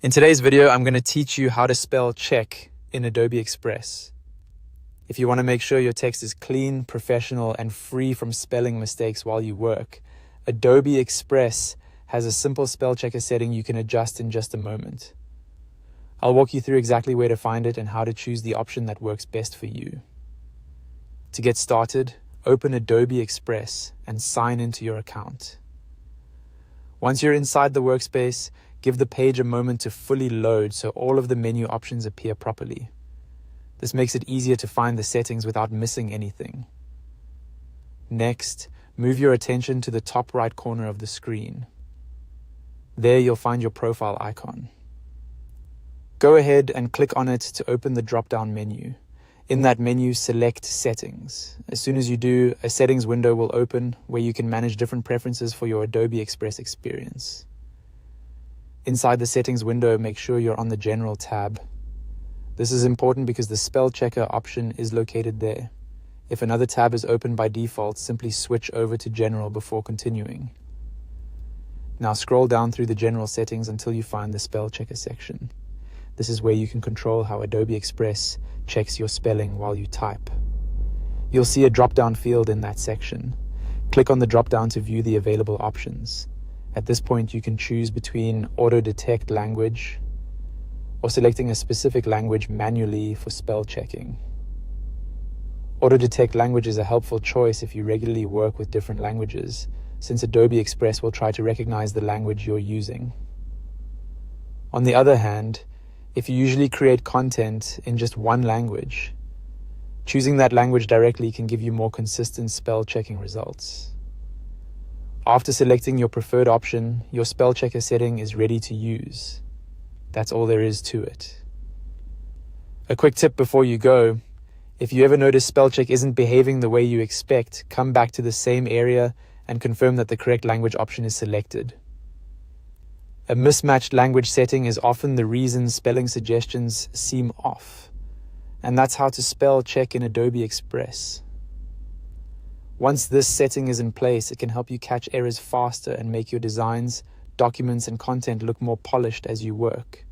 In today's video, I'm going to teach you how to spell check in Adobe Express. If you want to make sure your text is clean, professional, and free from spelling mistakes while you work, Adobe Express has a simple spell checker setting you can adjust in just a moment. I'll walk you through exactly where to find it and how to choose the option that works best for you. To get started, open Adobe Express and sign into your account. Once you're inside the workspace, give the page a moment to fully load so all of the menu options appear properly. This makes it easier to find the settings without missing anything. Next, move your attention to the top right corner of the screen. There you'll find your profile icon. Go ahead and click on it to open the drop-down menu. In that menu, select Settings. As soon as you do, a settings window will open where you can manage different preferences for your Adobe Express experience. Inside the settings window, make sure you're on the General tab. This is important because the spell checker option is located there. If another tab is open by default, simply switch over to General before continuing. Now scroll down through the General settings until you find the spell checker section. This is where you can control how Adobe Express checks your spelling while you type. You'll see a drop-down field in that section. Click on the drop-down to view the available options. At this point, you can choose between auto-detect language or selecting a specific language manually for spell checking. Auto-detect language is a helpful choice if you regularly work with different languages, since Adobe Express will try to recognize the language you're using. On the other hand, if you usually create content in just one language, choosing that language directly can give you more consistent spell checking results. After selecting your preferred option, your spell checker setting is ready to use. That's all there is to it. A quick tip before you go: if you ever notice spell check isn't behaving the way you expect, come back to the same area and confirm that the correct language option is selected. A mismatched language setting is often the reason spelling suggestions seem off, and that's how to spell check in Adobe Express. Once this setting is in place, it can help you catch errors faster and make your designs, documents, and content look more polished as you work.